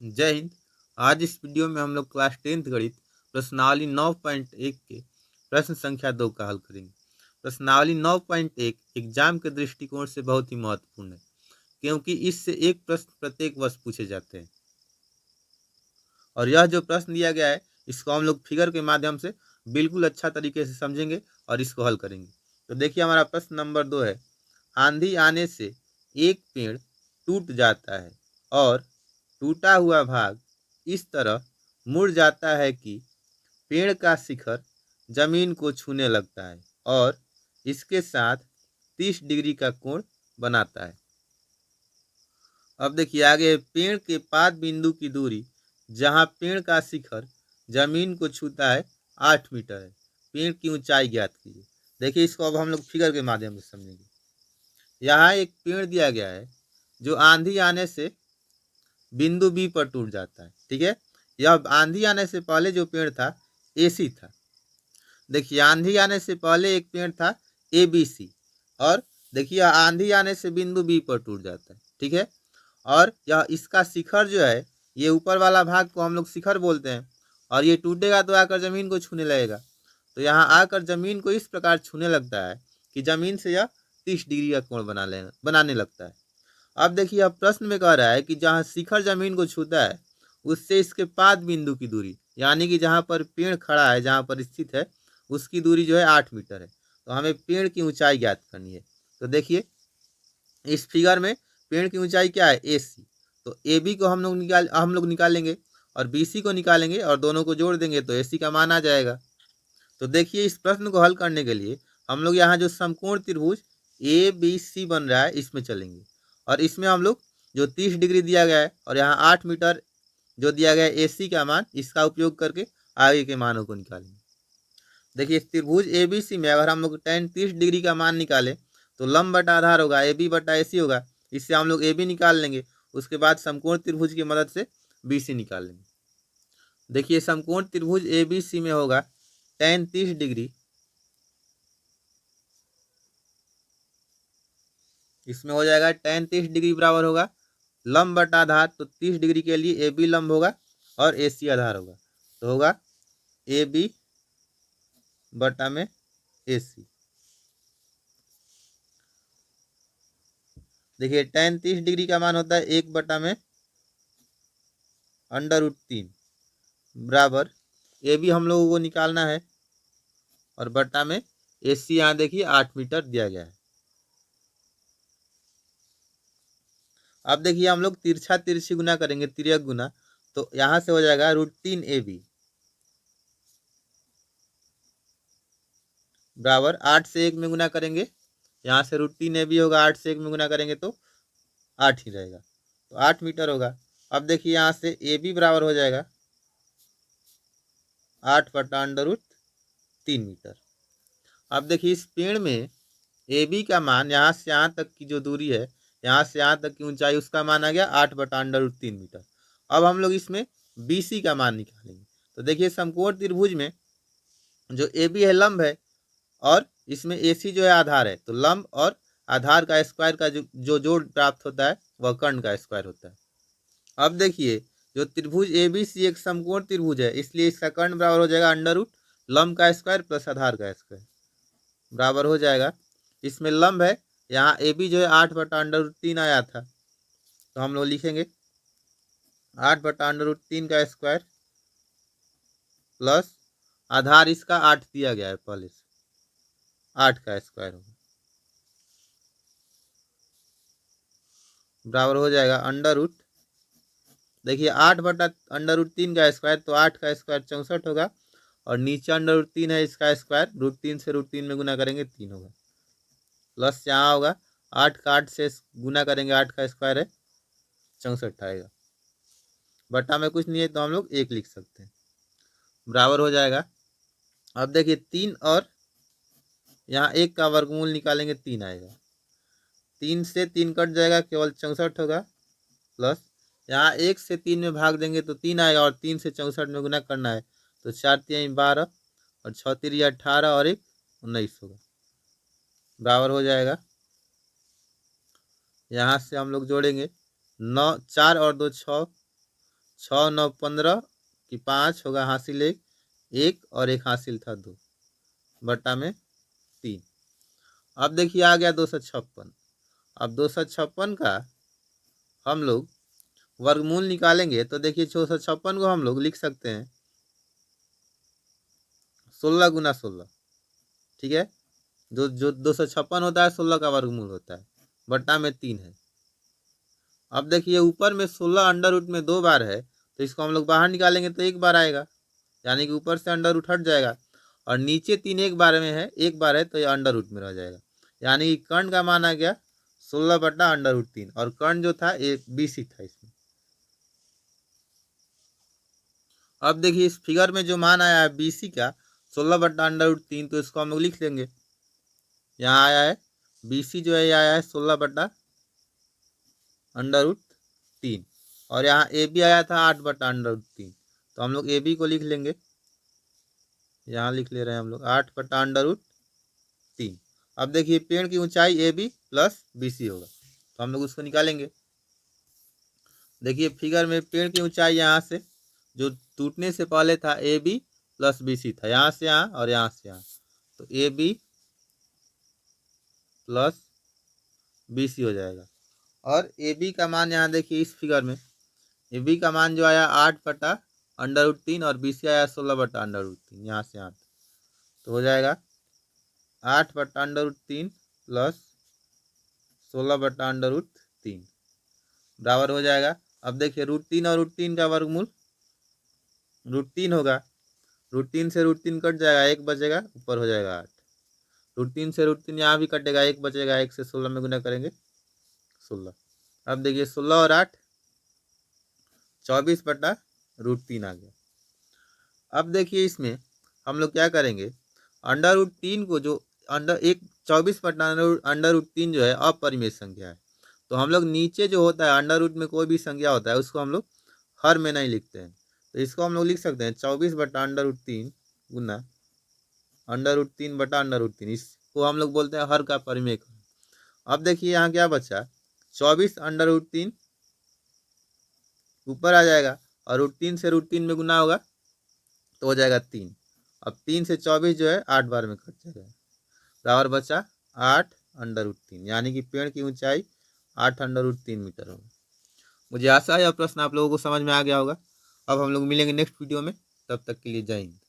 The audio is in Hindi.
जय हिंद। आज इस वीडियो में हम लोग क्लास 10th गणित प्रश्नावली 9.1 के प्रश्न संख्या 2 का हल करेंगे। प्रश्नावली 9.1 एग्जाम के दृष्टिकोण से बहुत ही महत्वपूर्ण है, क्योंकि इससे एक प्रश्न प्रत्येक वर्ष पूछे जाते हैं। और यह जो प्रश्न दिया गया है, इसको हम लोग फिगर के माध्यम से बिल्कुल अच्छा तरीके से समझेंगे और इसको हल करेंगे। तो देखिए, हमारा प्रश्न नंबर 2 है, आंधी आने से एक पेड़ टूट जाता है और टूटा हुआ भाग इस तरह मुड़ जाता है कि पेड़ का शिखर जमीन को छूने लगता है और इसके साथ 30 डिग्री का कोण बनाता है। अब देखिए आगे, पेड़ के पाद बिंदु की दूरी जहां पेड़ का शिखर जमीन को छूता है 8 मीटर है। पेड़ की ऊंचाई ज्ञात कीजिए। देखिए, इसको अब हम लोग फिगर के माध्यम से समझेंगे। यहाँ एक पेड़ दिया गया है जो आंधी आने से बिंदु बी पर टूट जाता है। ठीक है, यह आंधी आने से पहले जो पेड़ था एसी था। देखिए, आंधी आने से पहले एक पेड़ था ए बी सी, और देखिए आंधी आने से बिंदु बी पर टूट जाता है। ठीक है, और यह इसका शिखर जो है, ये ऊपर वाला भाग को हम लोग शिखर बोलते हैं, और ये टूटेगा तो आकर जमीन को छूने लगेगा। तो यहाँ आकर जमीन को इस प्रकार छूने लगता है कि जमीन से यह 30 डिग्री का कोण बनाने लगता है। अब देखिए, अब प्रश्न में कह रहा है कि जहाँ शिखर जमीन को छूता है उससे इसके पाद बिंदु की दूरी, यानी कि जहाँ पर पेड़ खड़ा है, जहाँ पर स्थित है, उसकी दूरी जो है 8 मीटर है। तो हमें पेड़ की ऊंचाई ज्ञात करनी है। तो देखिए, इस फिगर में पेड़ की ऊंचाई क्या है, ए सी। तो ए बी को हम लोग निकालेंगे और बी सी को निकालेंगे और दोनों को जोड़ देंगे तो ए सी का मान आ जाएगा। तो देखिए, इस प्रश्न को हल करने के लिए हम लोग यहाँ जो समकोण त्रिभुज ए बी सी बन रहा है इसमें चलेंगे, और इसमें हम लोग जो 30 डिग्री दिया गया है और यहाँ 8 मीटर जो दिया गया है ए सी का मान, इसका उपयोग करके आगे के मानों को निकालेंगे। देखिए, त्रिभुज ए बी सी में अगर हम लोग tan 30 डिग्री का मान निकालें तो लंब बटा आधार होगा, ए बी बटा ए सी होगा। इससे हम लोग ए बी निकाल लेंगे, उसके बाद समकोण त्रिभुज की मदद से बी सी निकाल लेंगे। देखिए, समकोण त्रिभुज ए बी सी में होगा tan 30 डिग्री, इसमें हो जाएगा tan 30 डिग्री बराबर होगा लंब बटा आधार। तो 30 डिग्री के लिए ए बी लंब होगा और ए सी आधार होगा, तो होगा ए बी बटा में ए सी। देखिए, tan 30 डिग्री का मान होता है 1/√3 बराबर ए बी हम लोगों को निकालना है, और बटा में ए सी यहाँ देखिए 8 मीटर दिया गया है। अब देखिए, हम लोग तिरछा तिरछी गुना करेंगे, तिर्यक गुना, तो यहाँ से हो जाएगा √3 ए बी बराबर 8 से 1 में गुना करेंगे, यहाँ से √3 ए बी होगा, 8 से 1 में गुना करेंगे तो 8 ही रहेगा, तो 8 मीटर होगा। अब देखिए, यहाँ से ए बी बराबर हो जाएगा 8/√3 मीटर। अब देखिए, इस पेड़ में ए बी का मान, यहाँ से यहाँ तक की जो दूरी है, यहाँ से यहाँ तक की ऊंचाई, उसका मान आ गया 8/√3 मीटर। अब हम लोग इसमें बी सी का मान निकालेंगे। तो देखिए, समकोण त्रिभुज में जो ए बी है लंब है, और इसमें ए सी जो है आधार है, तो लंब और आधार का स्क्वायर का जो जोड़ प्राप्त होता है वह कर्ण का स्क्वायर होता है। अब देखिए, जो त्रिभुज ए बी सी एक समकोण त्रिभुज है, इसलिए इसका कर्ण बराबर हो जाएगा अंडर रूट लंब का स्क्वायर प्लस आधार का स्क्वायर बराबर हो जाएगा। इसमें लंब है, यहाँ ए बी जो है 8/√3 आया था, तो हम लोग लिखेंगे 8/√3 का स्क्वायर प्लस आधार इसका 8 दिया गया है पहले से, 8 का स्क्वायर होगा बराबर हो जाएगा अंडर रूट। देखिए, 8/√3 का स्क्वायर, तो 8 का स्क्वायर 64 होगा, और नीचे अंडर रूट 3 है, इसका स्क्वायर √3 से √3 में गुना करेंगे 3 होगा, प्लस यहाँ होगा 8 का 8 से गुना करेंगे, 8 का स्क्वायर है 64 आएगा, बटा में कुछ नहीं है तो हम लोग 1 लिख सकते हैं, बराबर हो जाएगा। अब देखिए, 3 और यहाँ 1 का वर्गमूल निकालेंगे, 3 आएगा, 3 से 3 कट जाएगा, केवल 64 होगा, प्लस यहाँ 1 से 3 में भाग देंगे तो 3 आएगा, और 3 से 64 में गुना करना है, तो 4×3 12 और 6×3 18 और 1 19 होगा, बराबर हो जाएगा। यहाँ से हम लोग जोड़ेंगे 9, 4 और 2 6, 6 9 15 कि 5 होगा हासिल 1 और एक हासिल था 2 बटा में 3। अब देखिए आ गया 256। अब 256 का हम लोग वर्गमूल निकालेंगे तो देखिए 256 को हम लोग लिख सकते हैं 16 गुना 16। ठीक है, जो 256 होता है 16 का वर्गमूल होता है बटा में 3 है। अब देखिए ऊपर में 16 अंडर रूट में 2 बार है तो इसको हम लोग बाहर निकालेंगे तो 1 बार आएगा, यानी कि ऊपर से अंडर रूट हट जाएगा। और नीचे 3 एक बार में है, 1 बार है तो ये अंडर रूट में रह जाएगा, यानी कि कर्ण का मान आ गया 16 बटा अंडर रूट 3 और कर्ण जो था ये BC था इसमें। अब देखिए इस फिगर में जो मान आया है BC का 16 बटा अंडर रूट 3, तो इसको हम लोग लिख लेंगे। यहाँ आया है BC जो है ये आया है 16 बटा अंडर रूट 3 और यहाँ AB आया था 8 बटा अंडर रूट 3, तो हम लोग AB को लिख लेंगे। यहाँ लिख ले रहे हैं हम लोग 8 बटा अंडर रूट 3। अब देखिए पेड़ की ऊंचाई AB प्लस BC होगा तो हम लोग उसको निकालेंगे। देखिए फिगर में पेड़ की ऊंचाई यहाँ से जो टूटने से पहले था AB प्लस BC था, यहाँ से यहाँ और यहाँ से यहाँ, तो AB प्लस BC हो जाएगा। और AB का मान यहाँ देखिए इस फिगर में AB का मान जो आया 8 बटा अंडर रूट 3 और BC आया 16 बटा अंडर रूट 3, यहाँ से 8, तो हो जाएगा 8 बटा अंडर रूट 3 प्लस 16 बटा अंडर रूट 3 बराबर हो जाएगा। अब देखिए रूट 3 और रूट 3 का वर्गमूल रूट 3 होगा, रूट 3 से रूट 3 कट जाएगा, 1 बचेगा, ऊपर हो जाएगा 8। रूट 3 से रूट 3 यहाँ भी कटेगा, 1 बचेगा, 1 से 16 में गुना करेंगे 16। अब देखिए 16 और 8 24 बटा रूट 3 आ गया। अब देखिए इसमें हम लोग क्या करेंगे, अंडर रूट 3 को जो अंडर 24 बटा अंडर रूट 3 जो है अपरिमेय संख्या है, तो हम लोग नीचे जो होता है अंडर रूट में कोई भी संख्या होता है उसको हम लोग हर में नहीं लिखते हैं, तो इसको हम लोग लिख सकते हैं 24 बटा अंडर रूट 3 गुना अंडर रूट 3 बटा अंडर रूट 3, इसको हम लोग बोलते हैं हर का परिमेय। अब देखिए यहाँ क्या बचा, 24 अंडर रूट 3 ऊपर आ जाएगा और रूट 3 से रूट 3 में गुना होगा तो हो जाएगा 3। अब 3 से 24 जो है 8 बार में कट जाएगा, बराबर बचा 8 अंडर रूट 3, यानी कि पेड़ की ऊंचाई 8 अंडर रूट 3 मीटर होगा। मुझे आशा है यह प्रश्न आप लोगों को समझ में आ गया होगा। अब हम लोग मिलेंगे नेक्स्ट वीडियो में, तब तक के लिए जय हिंद।